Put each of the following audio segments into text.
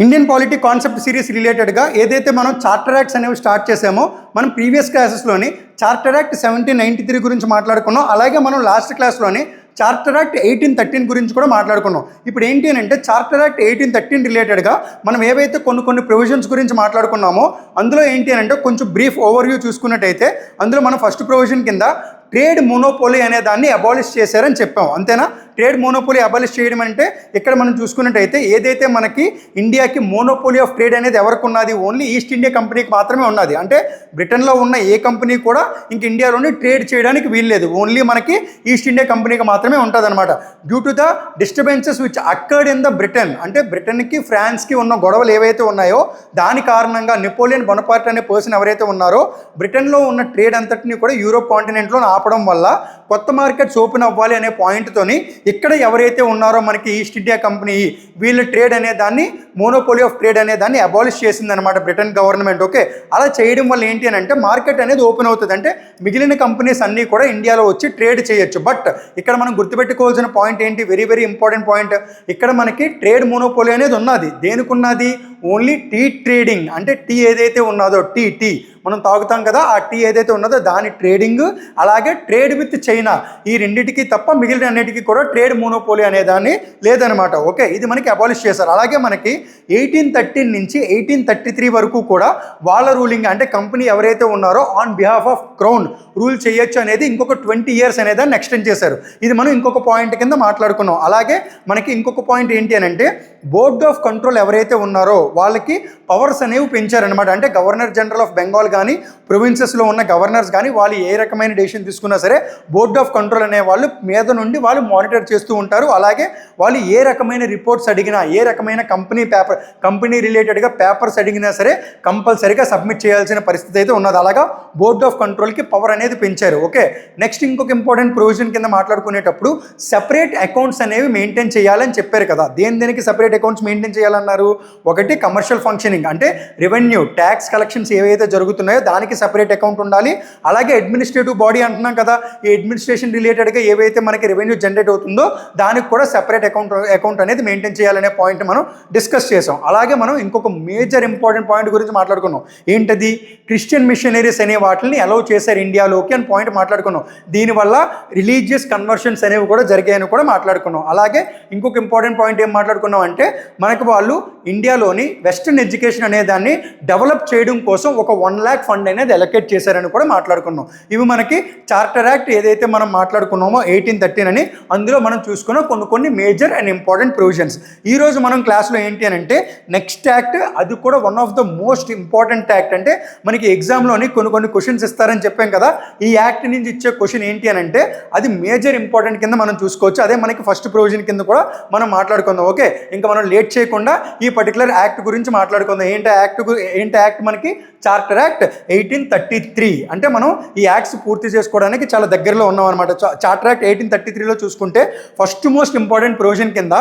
Indian polity concept series రిలేటెడ్గా ఏదైతే మనం చార్టర్ యాక్ట్స్ అనేవి స్టార్ట్ చేసామో మనం ప్రీవియస్ క్లాసెస్లోని చార్టర్ యాక్ట్ 1793 గురించి మాట్లాడుకున్నాం. అలాగే మనం లాస్ట్ క్లాస్లోని చార్టర్ యాక్ట్ 1813 గురించి కూడా మాట్లాడుకున్నాం. ఇప్పుడు ఏంటి అని అంటే చార్టర్ యాక్ట్ 1813 రిలేటెడ్గా మనం ఏవైతే కొన్ని ప్రొవిజన్స్ గురించి మాట్లాడుకున్నామో అందులో ఏంటి అని అంటే కొంచెం బ్రీఫ్ ఓవర్వ్యూ చూసుకున్నట్టయితే అందులో మనం ఫస్ట్ ప్రొవిజన్ కింద ట్రేడ్ మోనోపోలీ అనే దాన్ని అబాలిష్ చేశారని చెప్పాం. అంతేనా? ట్రేడ్ మోనోపోలీ అబాలిష్ చేయడం అంటే ఇక్కడ మనం చూసుకున్నట్టయితే ఏదైతే మనకి ఇండియాకి మోనోపోలీ ఆఫ్ ట్రేడ్ అనేది ఎవరికి ఉన్నది, ఓన్లీ ఈస్ట్ ఇండియా కంపెనీకి మాత్రమే ఉన్నది. అంటే బ్రిటన్లో ఉన్న ఏ కంపెనీ కూడా ఇంక ఇండియాలోని ట్రేడ్ చేయడానికి వీల్లేదు, ఓన్లీ మనకి ఈస్ట్ ఇండియా కంపెనీకి మాత్రమే ఉంటుంది అనమాట. Due to the disturbances which occurred in the Britain, అంటే బ్రిటన్కి ఫ్రాన్స్కి ఉన్న గొడవలు ఏవైతే ఉన్నాయో దాని కారణంగా నెపోలియన్ బొనపార్ట్ అనే పర్సన్ ఎవరైతే ఉన్నారో బ్రిటన్లో ఉన్న ట్రేడ్ అంతటిని కూడా యూరోప్ కాంటినెంట్లో ఆపడం వల్ల కొత్త మార్కెట్స్ ఓపెన్ అవ్వాలి అనే పాయింట్తోని ఇక్కడ ఎవరైతే ఉన్నారో మనకి ఈస్ట్ ఇండియా కంపెనీ వీళ్ళ ట్రేడ్ అనే దాన్ని మోనోపోలీ ఆఫ్ ట్రేడ్ అనే దాన్ని అబాలిష్ చేసిందనమాట బ్రిటన్ గవర్నమెంట్. ఓకే, అలా చేయడం వల్ల ఏంటి అని అంటే మార్కెట్ అనేది ఓపెన్ అవుతుంది, అంటే మిగిలిన కంపెనీస్ అన్నీ కూడా ఇండియాలో వచ్చి ట్రేడ్ చేయొచ్చు. బట్ ఇక్కడ మనం గుర్తుపెట్టుకోవాల్సిన పాయింట్ ఏంటి, వెరీ వెరీ ఇంపార్టెంట్ పాయింట్, ఇక్కడ మనకి ట్రేడ్ మోనోపోలీ అనేది ఉన్నది. దేనికి ఉన్నది? ఓన్లీ టీ ట్రేడింగ్, అంటే టీ ఏదైతే ఉన్నదో టీ మనం తాగుతాం కదా, ఆ టీ ఏదైతే ఉన్నదో దాని ట్రేడింగ్, అలాగే ట్రేడ్ విత్ చైనా, ఈ రెండింటికి తప్ప మిగిలిన అన్నిటికీ కూడా ట్రేడ్ మోనోపోలీ అనే దాన్ని లేదనమాట. ఓకే, ఇది మనకి అబాలిష్ చేశారు. అలాగే మనకి 1813 నుంచి 1833 వరకు కూడా వాళ్ళ రూలింగ్, అంటే కంపెనీ ఎవరైతే ఉన్నారో on behalf of crown rule చేయొచ్చు అనేది ఇంకొక 20 years అనే దాన్ని ఎక్స్టెండ్ చేశారు. ఇది మనం ఇంకొక పాయింట్ కింద మాట్లాడుకున్నాం. అలాగే మనకి ఇంకొక పాయింట్ ఏంటి అని అంటే బోర్డ్ ఆఫ్ కంట్రోల్ ఎవరైతే ఉన్నారో వాళ్ళకి పవర్స్ అనేవి పెంచారనమాట. అంటే గవర్నర్ జనరల్ ఆఫ్ బెంగాల్ కానీ ప్రొవిన్సెస్లో ఉన్న గవర్నర్స్ కానీ వాళ్ళు ఏ రకమైన డెసిషన్ తీసుకున్నా సరే బోర్డ్ ఆఫ్ కంట్రోల్ అనే వాళ్ళు మీద నుండి వాళ్ళు మానిటర్ చేస్తూ ఉంటారు. అలాగే వాళ్ళు ఏ రకమైన రిపోర్ట్స్ అడిగినా, ఏ రకమైన కంపెనీ రిలేటెడ్గా పేపర్స్ అడిగినా సరే కంపల్సరీగా సబ్మిట్ చేయాల్సిన పరిస్థితి అయితే ఉన్నది. అలాగా బోర్డ్ ఆఫ్ కంట్రోల్కి పవర్ అనేది పెంచారు. ఓకే, నెక్స్ట్ ఇంకొక ఇంపార్టెంట్ ప్రొవిజన్ కింద మాట్లాడుకునేటప్పుడు సెపరేట్ అకౌంట్స్ అనేవి మెయింటైన్ చేయాలని చెప్పారు కదా. దేనికి సెపరేట్ అకౌంట్స్ మెయింటైన్ చేయాలన్నారు? ఒకటి కమర్షియల్ ఫంక్షనింగ్, అంటే రెవెన్యూ ట్యాక్స్ కలెక్షన్స్ ఏవైతే జరుగుతున్నాయో దానికి సెపరేట్ అకౌంట్ ఉండాలి. అలాగే అడ్మినిస్ట్రేటివ్ బాడీ అంటున్నాం కదా, ఈ అడ్మినిస్ట్రేషన్ రిలేటెడ్గా ఏవైతే మనకి రెవెన్యూ జనరేట్ అవుతుందో దానికి కూడా సెపరేట్ అకౌంట్ అనేది మెయింటైన్ చేయాలనే పాయింట్ మనం డిస్కస్ చేసాం. అలాగే మనం ఇంకొక మేజర్ ఇంపార్టెంట్ పాయింట్ గురించి మాట్లాడుకున్నాం. ఏంటది? క్రిస్టియన్ మిషనరీస్ అనే వాటిని అలౌ చేశారు ఇండియాలోకి అని పాయింట్ మాట్లాడుకున్నాం. దీనివల్ల రిలీజియస్ కన్వర్షన్స్ అనేవి కూడా జరిగాయని కూడా మాట్లాడుకున్నాం. అలాగే ఇంకొక ఇంపార్టెంట్ పాయింట్ ఏం మాట్లాడుకున్నాం అంటే మనకు వాళ్ళు ఇండియాలోని వెస్టర్న్ ఎడ్యుకేషన్ అనే దాన్ని డెవలప్ చేయడం కోసం ఒక 1 lakh ఫండ్ అనేది అలొకేట్ చేశారని కూడా మాట్లాడుకున్నాం. ఇవి మనకి చార్టర్ యాక్ట్ ఏదైతే మనం మాట్లాడుకున్నామో 1813 అని అందులో మనం చూసుకున్న కొన్ని మేజర్ అండ్ ఇంపార్టెంట్ ప్రొవిజన్స్. ఈరోజు మనం క్లాస్లో ఏంటి అని అంటే నెక్స్ట్ యాక్ట్, అది కూడా one of the most important act. అంటే మనకి ఎగ్జామ్లోని కొన్ని క్వశ్చన్స్ ఇస్తారని చెప్పాం కదా, ఈ యాక్ట్ నుంచి ఇచ్చే క్వశ్చన్ ఏంటి అని అంటే అది మేజర్ ఇంపార్టెంట్ కింద మనం చూసుకోవచ్చు. అదే మనకి ఫస్ట్ ప్రొవిజన్ కింద కూడా మనం మాట్లాడుకుందాం. ఓకే, ఇంకా మనం లేట్ చేయకుండా ఈ పర్టికులర్ యాక్ట్ గురించి మాట్లాడుకుందాం. ఏంటి యాక్ట్ మనకి? Charter act 1833. అంటే మనం ఈ యాక్ట్స్ పూర్తి చేసుకోవడానికి చాలా దగ్గరలో ఉన్నాం అనమాట. చార్టర్ యాక్ట్ 1833లో చూసుకుంటే ఫస్ట్ మోస్ట్ ఇంపార్టెంట్ ప్రొవిజన్ కింద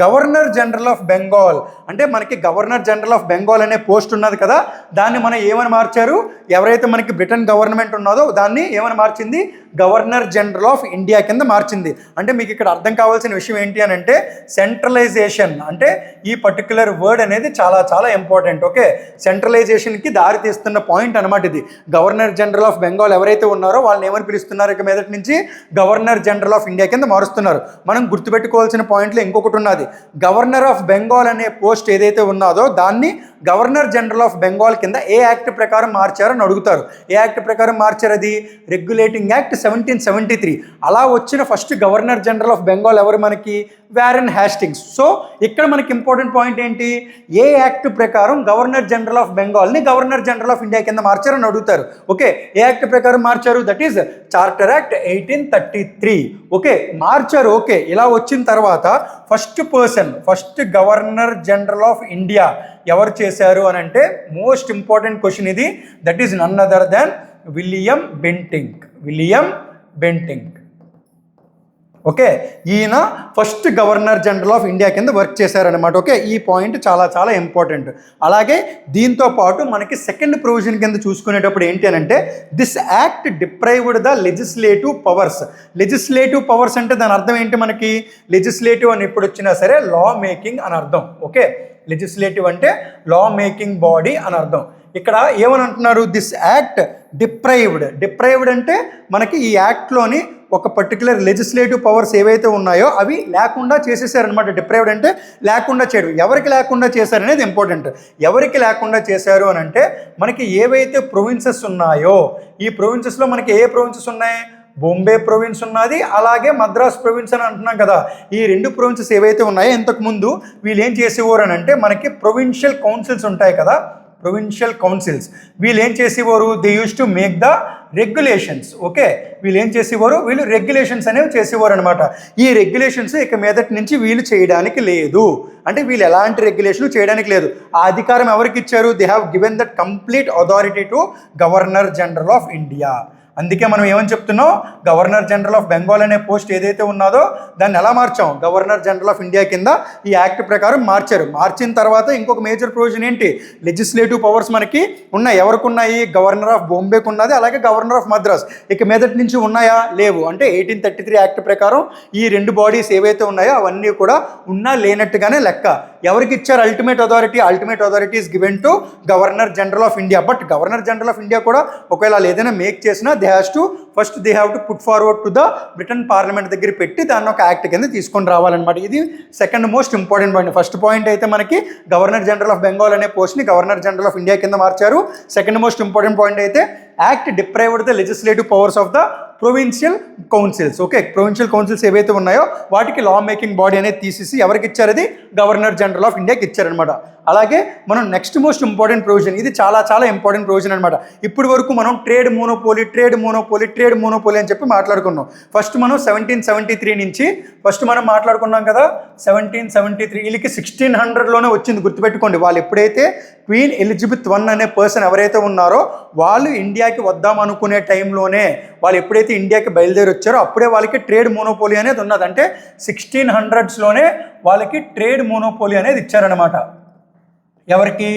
గవర్నర్ జనరల్ ఆఫ్ బెంగాల్, అంటే మనకి గవర్నర్ జనరల్ ఆఫ్ బెంగాల్ అనే పోస్ట్ ఉన్నది కదా, దాన్ని మనం ఏమని మార్చారు? ఎవరైతే మనకి బ్రిటన్ గవర్నమెంట్ ఉన్నదో దాన్ని ఏమని మార్చింది? గవర్నర్ జనరల్ ఆఫ్ ఇండియా కింద మార్చింది. అంటే మీకు ఇక్కడ అర్థం కావాల్సిన విషయం ఏంటి అని అంటే సెంట్రలైజేషన్, అంటే ఈ పర్టికులర్ వర్డ్ అనేది చాలా చాలా ఇంపార్టెంట్. ఓకే, సెంట్రలైజేషన్కి దారి తీస్తున్న పాయింట్ అనమాట ఇది. గవర్నర్ జనరల్ ఆఫ్ బెంగాల్ ఎవరైతే ఉన్నారో వాళ్ళని ఏమని పిలుస్తున్నారు? ఇక మీదటి నుంచి గవర్నర్ జనరల్ ఆఫ్ ఇండియా కింద మారుస్తున్నారు. మనం గుర్తుపెట్టుకోవాల్సిన పాయింట్లో ఇంకొకటి ఉన్నది. గవర్నర్ ఆఫ్ బెంగాల్ అనే పోస్ట్ ఏదైతే ఉన్నదో దాన్ని గవర్నర్ జనరల్ ఆఫ్ బెంగాల్ కింద ఏ యాక్ట్ ప్రకారం మార్చారని అడుగుతారు. ఏ యాక్ట్ ప్రకారం మార్చారు? అది రెగ్యులేటింగ్ యాక్ట్ 1773. అలా వచ్చిన first governor general of Bengal ఎవరు? మనకి వారెన్ హ్యాస్టింగ్స్. సో ఇక్కడ మనకి ఇంపార్టెంట్ పాయింట్ ఏంటి? ఏ యాక్ట్ ప్రకారం గవర్నర్ జనరల్ ఆఫ్ బెంగాల్ని గవర్నర్ జనరల్ ఆఫ్ ఇండియా కింద మార్చారని అడుగుతారు. ఓకే, ఏ యాక్ట్ ప్రకారం మార్చారు? That is charter act 1833. Okay, మార్చారు. ఓకే, ఇలా వచ్చిన తర్వాత first governor general of India ఎవరు చేశారు అని అంటే మోస్ట్ ఇంపార్టెంట్ క్వశ్చన్ ఇది. That is none other than William Bentinck. Okay, ఈయన first governor general of India కింద వర్క్ చేశారనమాట. ఓకే, ఈ పాయింట్ చాలా చాలా ఇంపార్టెంట్. అలాగే దీంతో పాటు మనకి సెకండ్ ప్రొవిజన్ కింద చూసుకునేటప్పుడు ఏంటి అని అంటే this act deprived the legislative powers అంటే దాని అర్థం ఏంటి? మనకి లెజిస్లేటివ్ అని ఎప్పుడు వచ్చినా సరే లా మేకింగ్ అని అర్థం. ఓకే, లెజిస్లేటివ్ అంటే లా మేకింగ్ బాడీ అని అర్థం. ఇక్కడ ఏమని అంటున్నారు, దిస్ యాక్ట్ డిప్రైవ్డ్ అంటే మనకి ఈ యాక్ట్లోని ఒక పర్టికులర్ లెజిస్లేటివ్ పవర్స్ ఏవైతే ఉన్నాయో అవి లేకుండా చేసేసారనమాట. డిప్రైవ్డ్ అంటే లేకుండా చేయడం. ఎవరికి లేకుండా చేశారనేది ఇంపార్టెంట్. ఎవరికి లేకుండా చేశారు అని అంటే మనకి ఏవైతే ప్రొవిన్సెస్ ఉన్నాయో ఈ ప్రొవిన్సెస్లో మనకి ఏ ప్రొవిన్సెస్ ఉన్నాయి, బాంబే ప్రొవిన్స్ ఉన్నది, అలాగే మద్రాస్ ప్రొవిన్స్ అని అంటున్నాం కదా. ఈ రెండు ప్రొవిన్సెస్ ఏవైతే ఉన్నాయో ఇంతకుముందు వీళ్ళు ఏం చేసేవారు అని అంటే మనకి ప్రొవిన్షియల్ కౌన్సిల్స్ ఉంటాయి కదా, ప్రొవిన్షియల్ కౌన్సిల్స్ వీళ్ళు ఏం చేసేవారు, they use to make the regulations. Okay, వీళ్ళు ఏం చేసేవారు, వీళ్ళు రెగ్యులేషన్స్ అనేవి చేసేవారు అనమాట. ఈ రెగ్యులేషన్స్ ఇక మీదటి నుంచి వీళ్ళు చేయడానికి లేదు. అంటే వీళ్ళు ఎలాంటి రెగ్యులేషన్ చేయడానికి లేదు. ఆ అధికారం ఎవరికి ఇచ్చారు, they have given that complete authority to governor general of India. అందుకే మనం ఏమని చెప్తున్నాం, గవర్నర్ జనరల్ ఆఫ్ బెంగాల్ అనే పోస్ట్ ఏదైతే ఉన్నదో దాన్ని ఎలా మార్చాం, గవర్నర్ జనరల్ ఆఫ్ ఇండియా కింద ఈ యాక్ట్ ప్రకారం మార్చారు. మార్చిన తర్వాత ఇంకొక మేజర్ ప్రొవిజన్ ఏంటి, లెజిస్లేటివ్ పవర్స్ మనకి ఉన్నాయి. ఎవరికి ఉన్నాయి, గవర్నర్ ఆఫ్ బాంబేకి ఉన్నది, అలాగే గవర్నర్ ఆఫ్ మద్రాస్. ఇక మీదటి నుంచి ఉన్నాయా, లేవు. అంటే 1833 యాక్ట్ ప్రకారం ఈ రెండు బాడీస్ ఏవైతే ఉన్నాయో అవన్నీ కూడా ఉన్నా లేనట్టుగానే లెక్క. ఎవరికి ఇచ్చారు ultimate authority is given to governor general of India. But governor general of India కూడా ఒకవేళ ఏదైనా మేక్ చేసినా they have to put forward to the Britain parliament దగ్గర పెట్టి దాన్ని ఒక యాక్ట్ కింద తీసుకొని రావాలన్నమాట. ఇది second most important point. First point అయితే మనకి గవర్నర్ జనరల్ ఆఫ్ బెంగాల్ అనే పోస్ట్ని గవర్నర్ జనరల్ ఆఫ్ ఇండియా కింద మార్చారు. సెకండ్ మోస్ట్ ఇంపార్టెంట్ పాయింట్ అయితే act deprived the legislative powers of the provincial councils. Okay, provincial councils ఏవైతే ఉన్నాయో వాటికి లా మేకింగ్ బాడీ అనేది తీసేసి ఎవరికి ఇచ్చారు, అది గవర్నర్ జనరల్ ఆఫ్ ఇండియాకి ఇచ్చారనమాట. అలాగే మనం నెక్స్ట్ మోస్ట్ ఇంపార్టెంట్ ప్రొవిజన్, ఇది చాలా చాలా ఇంపార్టెంట్ ప్రొవిజన్ అనమాట. ఇప్పటి వరకు మనం ట్రేడ్ మోనోపోలీ అని చెప్పి మాట్లాడుకున్నాం. ఫస్ట్ మనం 1773 నుంచి ఫస్ట్ మనం మాట్లాడుకున్నాం కదా. 1773 వీళ్ళకి 1600లోనే వచ్చింది, గుర్తుపెట్టుకోండి. వాళ్ళు ఎప్పుడైతే క్వీన్ ఎలిజబెత్ I అనే పర్సన్ ఎవరైతే ఉన్నారో వాళ్ళు ఇండియాకి వద్దాం అనుకునే టైంలోనే, వాళ్ళు ఎప్పుడైతే ఇండియాకి బయలుదేరి వచ్చారో అప్పుడే వాళ్ళకి ట్రేడ్ మోనోపోలీ అనేది ఉన్నది. అంటే 1600స్లోనే వాళ్ళకి ట్రేడ్ మోనోపోలీ అనేది ఇచ్చారనమాట. ఎవరికి,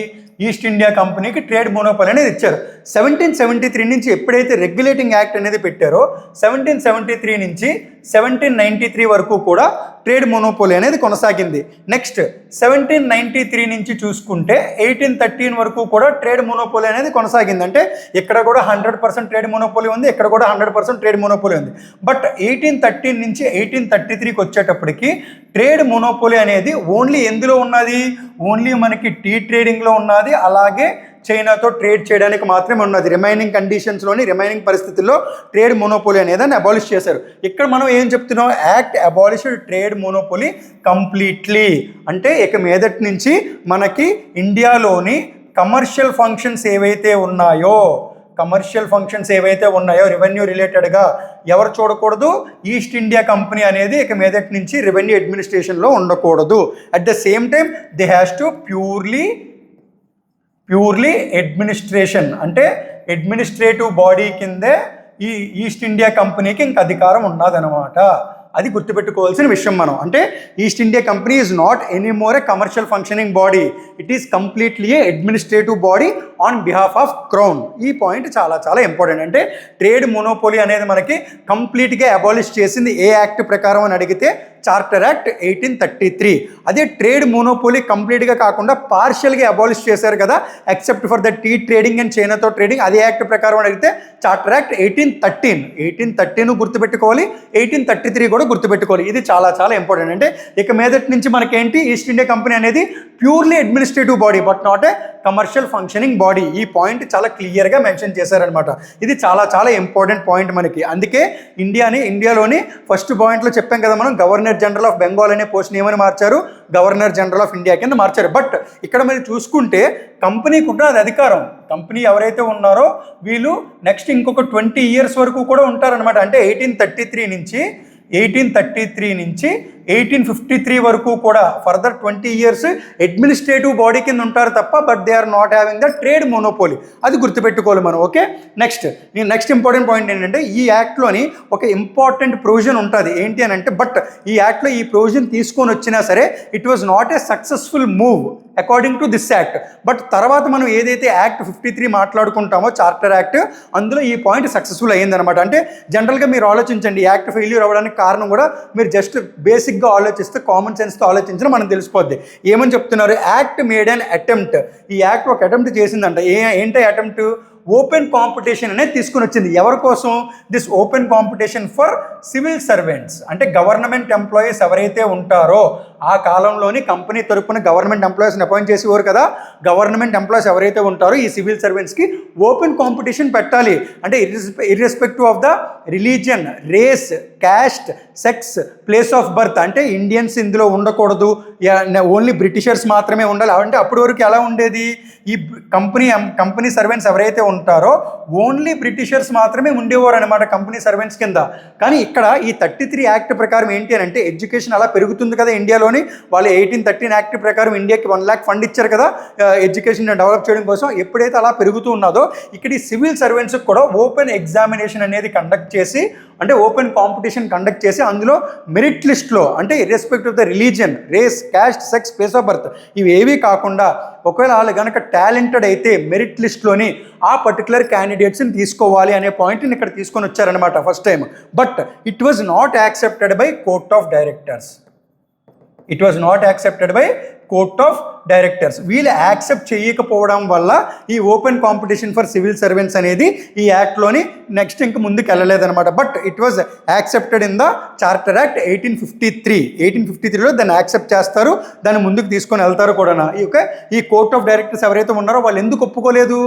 ఈస్ట్ ఇండియా కంపెనీకి ట్రేడ్ మోనోపోలీ అనేది ఇచ్చారు. 1773 నుంచి ఎప్పుడైతే రెగ్యులేటింగ్ యాక్ట్ అనేది పెట్టారో 1773 నుంచి 1793 వరకు కూడా ట్రేడ్ మోనోపోలీ అనేది కొనసాగింది. నెక్స్ట్ 1793 నుంచి చూసుకుంటే 1813 వరకు కూడా ట్రేడ్ మోనోపోలీ అనేది కొనసాగింది. అంటే ఇక్కడ కూడా 100% ట్రేడ్ మోనోపోలీ ఉంది, ఇక్కడ కూడా 100% ట్రేడ్ మోనోపోలీ ఉంది. బట్ 1813 నుంచి 1833కి వచ్చేటప్పటికి ట్రేడ్ మోనోపోలీ అనేది ఓన్లీ ఎందులో ఉన్నది, ఓన్లీ మనకి టీ ట్రేడింగ్లో ఉన్నది, అలాగే చైనాతో ట్రేడ్ చేయడానికి మాత్రమే ఉన్నది. రిమైనింగ్ కండిషన్స్లోని రిమైనింగ్ పరిస్థితుల్లో ట్రేడ్ మోనోపోలీ అనేది అబాలిష్ చేశారు. ఇక్కడ మనం ఏం చెప్తున్నాం, act abolished trade monopoly completely. అంటే ఇక మీదటి నుంచి మనకి ఇండియాలోని కమర్షియల్ ఫంక్షన్స్ ఏవైతే ఉన్నాయో రెవెన్యూ రిలేటెడ్గా ఎవరు చూడకూడదు, ఈస్ట్ ఇండియా కంపెనీ అనేది ఇక మీదటి నుంచి రెవెన్యూ అడ్మినిస్ట్రేషన్లో ఉండకూడదు. At the same time they has to purely administration, అంటే అడ్మినిస్ట్రేటివ్ బాడీ కిందే ఈ ఈస్ట్ ఇండియా కంపెనీకి ఇంక అధికారం ఉన్నదనమాట. అది గుర్తుపెట్టుకోవాల్సిన విషయం మనం. అంటే east India company is not anymore a commercial functioning body, it is completely A administrative body on behalf of crown. ఈ పాయింట్ చాలా చాలా ఇంపార్టెంట్. అంటే ట్రేడ్ మోనోపోలీ అనేది మనకి కంప్లీట్గా అబాలిష్ చేసింది ఏ యాక్ట్ ప్రకారం అని అడిగితే చార్టర్ యాక్ట్ 1833. అదే ట్రేడ్ మోనోపోలీ కంప్లీట్గా కాకుండా పార్షియల్గా అబాలిష్ చేశారు కదా, except for the tea trading and చైనాతో ట్రేడింగ్, అదే యాక్ట్ ప్రకారం అడిగితే చార్టర్ యాక్ట్ 1813 గుర్తుపెట్టుకోవాలి, 1833 కూడా గుర్తుపెట్టుకోవాలి. ఇది చాలా చాలా ఇంపార్టెంట్. అంటే ఇక మీదటి నుంచి మనకేంటి, ఈస్ట్ ఇండియా కంపెనీ అనేది purely administrative body but not a commercial functioning body. ఈ పాయింట్ చాలా క్లియర్గా మెన్షన్ చేశారనమాట. ఇది చాలా చాలా ఇంపార్టెంట్ పాయింట్ మనకి. అందుకే ఇండియాలోని ఫస్ట్ పాయింట్లో చెప్పాం కదా మనం, గవర్నర్ జనరల్ ఆఫ్ బెంగాల్ అనే పోస్ట్ ఏమని మార్చారు, గవర్నర్ జనరల్ ఆఫ్ ఇండియా కింద మార్చారు. బట్ ఇక్కడ మీరు చూసుకుంటే కంపెనీకి ఉన్నది అధికారం. కంపెనీ ఎవరైతే ఉన్నారో వీళ్ళు నెక్స్ట్ ఇంకొక 20 years వరకు కూడా ఉంటారనమాట. అంటే 1833 నుంచి 1853 వరకు కూడా ఫర్దర్ 20 years అడ్మినిస్ట్రేటివ్ బాడీ కింద ఉంటారు తప్ప, but they are not having the trade monopoly. అది గుర్తుపెట్టుకోవాలి మనం. ఓకే, నెక్స్ట్ ఇంపార్టెంట్ పాయింట్ ఏంటంటే ఈ యాక్ట్లోని ఒక ఇంపార్టెంట్ ప్రొవిజన్ ఉంటుంది. ఏంటి అని అంటే, బట్ ఈ యాక్ట్లో ఈ ప్రొవిజన్ తీసుకొని వచ్చినా సరే it was not a successful move according to this act. But తర్వాత మనం ఏదైతే యాక్ట్ 53 మాట్లాడుకుంటామో చార్టర్ యాక్ట్, అందులో ఈ పాయింట్ సక్సెస్ఫుల్ అయ్యిందనమాట. అంటే జనరల్గా మీరు ఆలోచించండి, యాక్ట్ ఫెయిల్యూర్ అవ్వడానికి కారణం కూడా మీరు జస్ట్ బేసిక్ బేసిక్గా ఆలోచిస్తే కామన్ సెన్స్తో ఆలోచించిన మనకు తెలిసిపోద్ది. ఏమని చెప్తున్నారు? Act made an attempt. ఈ యాక్ట్ ఒక అటెంప్ట్ చేసిందంట. ఏంటి అటెంప్ట్? ఓపెన్ కాంపిటీషన్ అనేది తీసుకుని వచ్చింది. ఎవరి కోసం? This open competition for civil servants, అంటే గవర్నమెంట్ ఎంప్లాయీస్ ఎవరైతే ఉంటారో ఆ కాలంలోని కంపెనీ తరపున గవర్నమెంట్ ఎంప్లాయీస్ని అపాయింట్ చేసేవారు కదా. గవర్నమెంట్ ఎంప్లాయీస్ ఎవరైతే ఉంటారో ఈ సివిల్ సర్వెంట్స్కి ఓపెన్ కాంపిటీషన్ పెట్టాలి. అంటే irrespective of the religion, race, caste, sex, place of birth, అంటే ఇండియన్స్ ఇందులో ఉండకూడదు, ఓన్లీ బ్రిటిషర్స్ మాత్రమే ఉండాలి. అంటే అప్పటి వరకు ఎలా ఉండేది? ఈ కంపెనీ సర్వెంట్స్ ఎవరైతే ఉంటారో ఓన్లీ బ్రిటిషర్స్ మాత్రమే ఉండేవారు అనమాట కంపెనీ సర్వెంట్స్ కింద. కానీ ఇక్కడ ఈ 33 యాక్ట్ ప్రకారం ఏంటి అని అంటే ఎడ్యుకేషన్ అలా పెరుగుతుంది కదా ఇండియాలోని. వాళ్ళు 1813 యాక్ట్ ప్రకారం ఇండియాకి 1 lakh ఫండ్ ఇచ్చారు కదా ఎడ్యుకేషన్ డెవలప్ చేయడం కోసం. ఎప్పుడైతే అలా పెరుగుతూ ఉన్నదో ఇక్కడ ఈ సివిల్ సర్వెంట్స్కి కూడా ఓపెన్ ఎగ్జామినేషన్ అనేది కండక్ట్ చేసి, అంటే ఓపెన్ కాంపిటీషన్ కండక్ట్ చేసి అందులో మెరిట్ లిస్ట్లో, అంటే irrespective of the religion, race, caste, sex, place of birth ఇవి ఏవి కాకుండా ఒకవేళ వాళ్ళు కనుక టాలెంటెడ్ అయితే మెరిట్ లిస్ట్లోని ఆ పర్టికులర్ క్యాండిడేట్స్ని తీసుకోవాలి అనే పాయింట్ని ఇక్కడ తీసుకొని వచ్చారనమాట first time. But it was not accepted by court of directors. It was not accepted by court of directors. వీళ్ళు యాక్సెప్ట్ చేయకపోవడం వల్ల ఈ open competition for civil servants అనేది ఈ యాక్ట్లోని నెక్స్ట్ ఇంక ముందుకు వెళ్ళలేదన్నమాట. But it was accepted in the charter act 1853. 1853లో దాన్ని యాక్సెప్ట్ చేస్తారు, దాన్ని ముందుకు తీసుకొని వెళ్తారు కూడా. ఓకే, ఈ కోర్ట్ ఆఫ్ డైరెక్టర్స్ ఎవరైతే ఉన్నారో వాళ్ళు ఎందుకు ఒప్పుకోలేదు?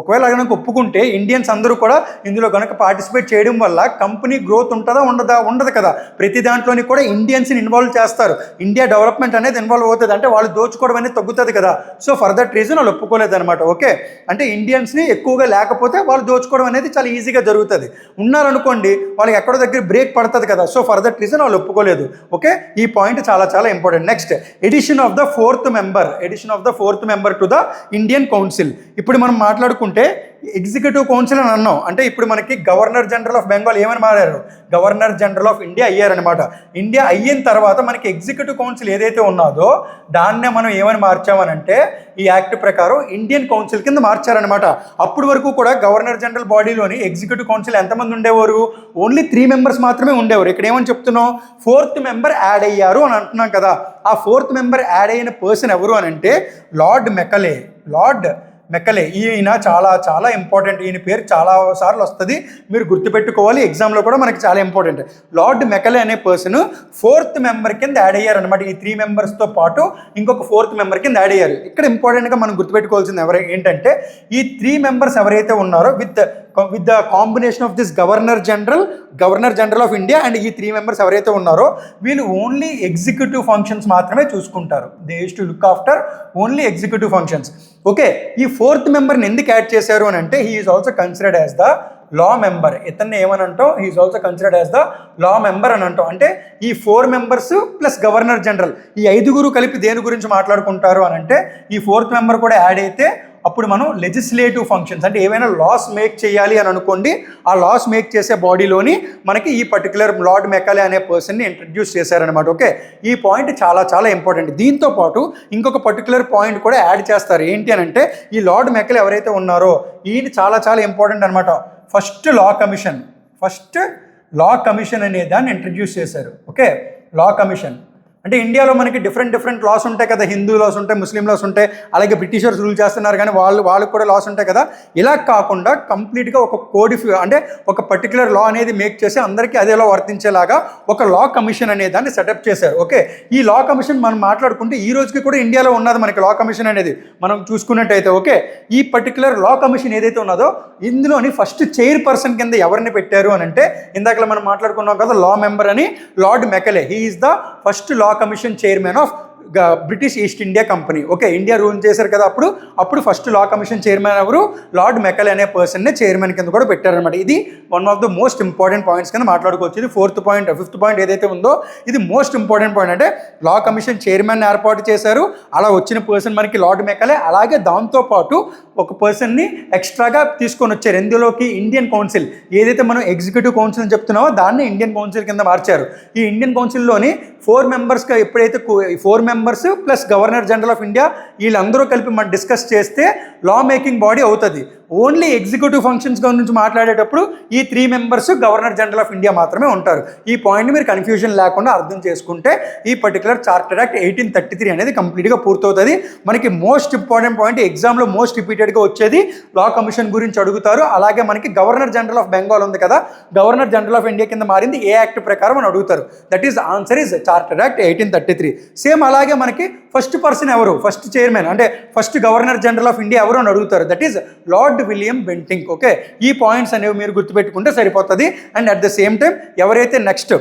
ఒకవేళ కనుక ఒప్పుకుంటే ఇండియన్స్ అందరూ కూడా ఇందులో కనుక పార్టిసిపేట్ చేయడం వల్ల కంపెనీ గ్రోత్ ఉంటుందా ఉండదు కదా. ప్రతి దాంట్లోని కూడా ఇండియన్స్ని ఇన్వాల్వ్ చేస్తారు, ఇండియా డెవలప్మెంట్ అనేది ఇన్వాల్వ్ అవుతుంది, అంటే వాళ్ళు దోచుకోవడం అనేది తగ్గుతుంది కదా. సో ఫర్ దట్ రీజన్ వాళ్ళు ఒప్పుకోలేదు అనమాట. ఓకే, అంటే ఇండియన్స్ని ఎక్కువగా లేకపోతే వాళ్ళు దోచుకోవడం అనేది చాలా ఈజీగా జరుగుతుంది. ఉన్నారనుకోండి వాళ్ళకి ఎక్కడో దగ్గర బ్రేక్ పడుతుంది కదా. సో ఫర్ దట్ రీజన్ వాళ్ళు ఒప్పుకోలేదు. ఓకే, ఈ పాయింట్ చాలా చాలా important. Next, addition of the fourth member to the Indian council. ఇప్పుడు మనం మాట్లాడుకుంటే ఎగ్జిక్యూటివ్ కౌన్సిల్ అని అన్నాం. అంటే ఇప్పుడు మనకి గవర్నర్ జనరల్ ఆఫ్ బెంగాల్ ఏమని మారారు? గవర్నర్ జనరల్ ఆఫ్ ఇండియా అయ్యారనమాట. ఇండియా అయిన తర్వాత మనకి ఎగ్జిక్యూటివ్ కౌన్సిల్ ఏదైతే ఉన్నదో దాన్నే మనం ఏమని మార్చామనంటే ఈ యాక్ట్ ప్రకారం ఇండియన్ కౌన్సిల్ కింద మార్చారనమాట. అప్పటి వరకు కూడా గవర్నర్ జనరల్ బాడీలోని ఎగ్జిక్యూటివ్ కౌన్సిల్ ఎంతమంది ఉండేవారు? ఓన్లీ 3 మెంబర్స్ మాత్రమే ఉండేవారు. ఇక్కడ ఏమని చెప్తున్నాం? 4th మెంబర్ యాడ్ అయ్యారు అని అంటున్నాం కదా. ఆ 4th మెంబర్ యాడ్ అయిన పర్సన్ ఎవరు అని అంటే లార్డ్ మెకలే. ఈయన చాలా చాలా ఇంపార్టెంట్. ఈయన పేరు చాలా సార్లు వస్తుంది, మీరు గుర్తుపెట్టుకోవాలి, ఎగ్జామ్లో కూడా మనకి చాలా ఇంపార్టెంట్. లార్డ్ మెకలే అనే పర్సన్ 4th మెంబర్ కింద యాడ్ అయ్యారు అనమాట. ఈ 3 మెంబర్స్తో పాటు ఇంకొక 4th మెంబర్ కింద యాడ్ అయ్యారు. ఇక్కడ ఇంపార్టెంట్గా మనం గుర్తుపెట్టుకోవాల్సింది ఏంటంటే ఈ 3 మెంబర్స్ ఎవరైతే ఉన్నారో with the combination of this governor general of India and ఈ 3 మెంబర్స్ ఎవరైతే ఉన్నారో వీళ్ళు ఓన్లీ ఎగ్జిక్యూటివ్ ఫంక్షన్స్ మాత్రమే చూసుకుంటారు. They use to look after only executive functions. Okay, ఈ 4th మెంబర్ని ఎందుకు యాడ్ చేశారు అని అంటే he is also considered as the law member. ఇతన్ని ఏమని అంటాం? He is also considered as the law member అని అంటాం. అంటే ఈ 4 మెంబర్స్ ప్లస్ గవర్నర్ జనరల్ ఈ 5 కలిపి దేని గురించి మాట్లాడుకుంటారు అని అంటే ఈ 4th మెంబర్ కూడా యాడ్ అయితే అప్పుడు మనం లెజిస్లేటివ్ ఫంక్షన్స్, అంటే ఏవైనా లాస్ మేక్ చేయాలి అని అనుకోండి, ఆ లాస్ మేక్ చేసే బాడీలోని మనకి ఈ పర్టికులర్ లార్డ్ మెకలే అనే పర్సన్ని ఇంట్రడ్యూస్ చేశారనమాట. ఓకే, ఈ పాయింట్ చాలా చాలా ఇంపార్టెంట్. దీంతో పాటు ఇంకొక పర్టికులర్ పాయింట్ కూడా యాడ్ చేస్తారు. ఏంటి అని అంటే ఈ లార్డ్ మెకలే ఎవరైతే ఉన్నారో ఈయన చాలా చాలా ఇంపార్టెంట్ అనమాట. ఫస్ట్ లా కమిషన్ అనే దాన్ని ఇంట్రడ్యూస్ చేశారు. ఓకే, లా కమిషన్ అంటే ఇండియాలో మనకి డిఫరెంట్ లాస్ ఉంటాయి కదా. హిందూ లాస్ ఉంటాయి, ముస్లిం లాస్ ఉంటాయి, అలాగే బ్రిటిషర్స్ రూల్ చేస్తున్నారు కానీ వాళ్ళకు కూడా లాస్ ఉంటాయి కదా. ఇలా కాకుండా కంప్లీట్గా ఒక అంటే ఒక పర్టికులర్ లా అనేది మేక్ చేసి అందరికీ అదే లా వర్తించేలాగా ఒక లా కమిషన్ అనే దాన్ని సెటప్ చేశారు. ఓకే, ఈ లా కమిషన్ మనం మాట్లాడుకుంటే ఈ రోజుకి కూడా ఇండియాలో ఉన్నది మనకి లా కమిషన్ అనేది మనం చూసుకున్నట్టయితే. ఓకే, ఈ పర్టికులర్ లా కమిషన్ ఏదైతే ఉన్నదో ఇందులోని ఫస్ట్ చైర్పర్సన్ కింద ఎవరిని పెట్టారు అని అంటే ఇందాక మనం మాట్లాడుకున్నాం కదా లా మెంబర్ అని, lord Macaulay. He is the first law commission chairman of British east India company. Okay, India rule చేశారు కదా అప్పుడు ఫస్ట్ లా కమిషన్ చైర్మన్ ఎవరు? లార్డ్ మెకలే అనే పర్సన్ని చైర్మన్ కింద కూడా పెట్టారనమాట. ఇది one of the most important points కింద మాట్లాడుకోవచ్చు. ఇది 4th పాయింట్. 5th పాయింట్ ఏదైతే ఉందో ఇది మోస్ట్ ఇంపార్టెంట్ పాయింట్. అంటే లా కమిషన్ చైర్మన్ ఏర్పాటు చేశారు, అలా వచ్చిన పర్సన్ మనకి లార్డ్ మెకలే. అలాగే దాంతోపాటు ఒక పర్సన్ని ఎక్స్ట్రాగా తీసుకొని వచ్చారు ఎందులోకి? Indian council. ఏదైతే మనం ఎగ్జిక్యూటివ్ కౌన్సిల్ అని చెప్తున్నామో దాన్ని ఇండియన్ కౌన్సిల్ కింద మార్చారు. ఈ ఇండియన్ కౌన్సిల్లోని 4 మెంబర్స్గా ఎప్పుడైతే 4 members plus governor general of India వీళ్ళందరూ కలిపి మనం డిస్కస్ చేస్తే లా మేకింగ్ బాడీ అవుతుంది. ఓన్లీ ఎగ్జిక్యూటివ్ ఫంక్షన్స్ గురించి మాట్లాడేటప్పుడు ఈ 3 members governor general of India మాత్రమే ఉంటారు. ఈ పాయింట్ని మీరు కన్ఫ్యూజన్ లేకుండా అర్థం చేసుకుంటే ఈ పర్టికులర్ చార్టర్ యాక్ట్ 1833 అనేది కంప్లీట్గా పూర్తవుతుంది. మనకి మోస్ట్ ఇంపార్టెంట్ పాయింట్, ఎగ్జామ్లో మోస్ట్ రిపీటెడ్గా వచ్చేది లా కమిషన్ గురించి అడుగుతారు. అలాగే మనకి గవర్నర్ జనరల్ ఆఫ్ బెంగాల్ ఉంది కదా, గవర్నర్ జనరల్ ఆఫ్ ఇండియా కింద మారింది ఏ యాక్ట్ ప్రకారం అని అడుగుతారు. That is answer is charter act 1833. Same అలాగే మనకి ఫస్ట్ పర్సన్ ఎవరు, ఫస్ట్ చైర్మన్ అంటే first governor general of India ఎవరు అని అడుగుతారు. That is lord William Bentinck. Okay, ఈ పాయింట్స్ అనేవి మీరు గుర్తుపెట్టుకుంటే సరిపోతుంది. And at the same time ఎవరైతే నెక్స్ట్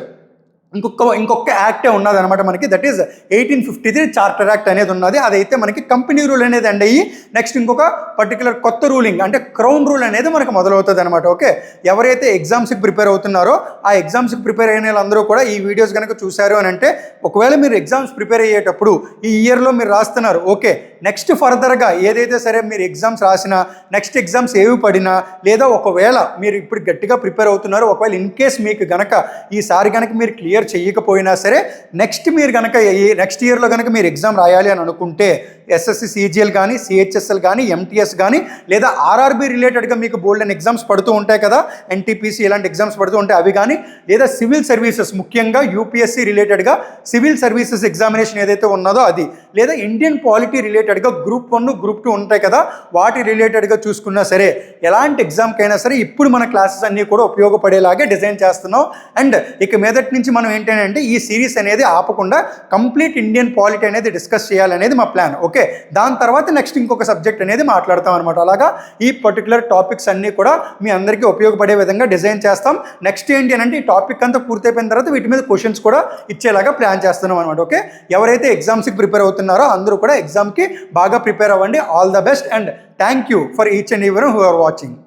ఇంకొక యాక్టే ఉన్నది అనమాట మనకి, దట్ ఈస్ 1853 చార్టర్ యాక్ట్ అనేది ఉన్నది. అదైతే మనకి కంపెనీ రూల్ అనేది ఎండ్ అయ్యి నెక్స్ట్ ఇంకొక పర్టికులర్ కొత్త రూలింగ్ అంటే క్రౌన్ రూల్ అనేది మనకు మొదలవుతుంది అనమాట. ఓకే, ఎవరైతే ఎగ్జామ్స్కి ప్రిపేర్ అవుతున్నారో ఆ ఎగ్జామ్స్కి ప్రిపేర్ అయిన వాళ్ళందరూ కూడా ఈ వీడియోస్ కనుక చూశారు అని అంటే, ఒకవేళ మీరు ఎగ్జామ్స్ ప్రిపేర్ అయ్యేటప్పుడు ఈ ఇయర్లో మీరు రాస్తున్నారు, ఓకే నెక్స్ట్ ఫర్దర్గా ఏదైతే సరే మీరు ఎగ్జామ్స్ రాసినా, నెక్స్ట్ ఎగ్జామ్స్ ఏవి పడినా, లేదా ఒకవేళ మీరు ఇప్పుడు గట్టిగా ప్రిపేర్ అవుతున్నారో, ఒకవేళ ఇన్ కేస్ మీకు గనక ఈసారి కనుక మీరు క్లియర్ చేయకపోయినా సరే నెక్స్ట్ మీరు కనుక నెక్స్ట్ ఇయర్లో కనుక మీరు ఎగ్జామ్ రాయాలి అని అనుకుంటే ఎస్ఎస్సి సిజిఎల్ కానీ, సిహెచ్ఎస్ఎల్ కానీ, ఎంటీఎస్ కానీ, లేదా ఆర్ఆర్బీ రిలేటెడ్గా మీకు బోల్డ్ అండ్ ఎగ్జామ్స్ పడుతూ ఉంటాయి కదా, ఎన్టీపీసీ ఇలాంటి ఎగ్జామ్స్ పడుతూ ఉంటాయి అవి కానీ, లేదా సివిల్ సర్వీసెస్ ముఖ్యంగా యూపీఎస్సీ రిలేటెడ్గా సివిల్ సర్వీసెస్ ఎగ్జామినేషన్ ఏదైతే ఉన్నదో అది, లేదా ఇండియన్ పాలిటీ రిలేటెడ్గా గ్రూప్ 1 గ్రూప్ 2 ఉంటాయి కదా, వాటి రిలేటెడ్గా చూసుకున్నా సరే ఎలాంటి ఎగ్జామ్కైనా సరే ఇప్పుడు మన క్లాసెస్ అన్నీ కూడా ఉపయోగపడేలాగే డిజైన్ చేస్తున్నాం. అండ్ ఇక మీదటి నుంచి మనం ఏంటంటే ఈ సిరీస్ అనేది ఆపకుండా కంప్లీట్ ఇండియన్ పాలిటీ అనేది డిస్కస్ చేయాలనేది మా ప్లాన్. ఓకే, దాని తర్వాత నెక్స్ట్ ఇంకొక సబ్జెక్ట్ అనేది మాట్లాడతాం అనమాట. అలాగా ఈ పర్టికులర్ టాపిక్స్ అన్నీ కూడా మీ అందరికీ ఉపయోగపడే విధంగా డిజైన్ చేస్తాం. నెక్స్ట్ ఏంటి అని అంటే ఈ టాపిక్ అంతా పూర్తయిపోయిన తర్వాత వీటి మీద క్వశ్చన్స్ కూడా ఇచ్చేలాగా ప్లాన్ చేస్తున్నాం అనమాట. ఓకే, ఎవరైతే ఎగ్జామ్స్కి ప్రిపేర్ అవుతున్నారో అందరూ కూడా ఎగ్జామ్కి బాగా ప్రిపేర్ అవ్వండి. All the best and thank you for each and every who are watching.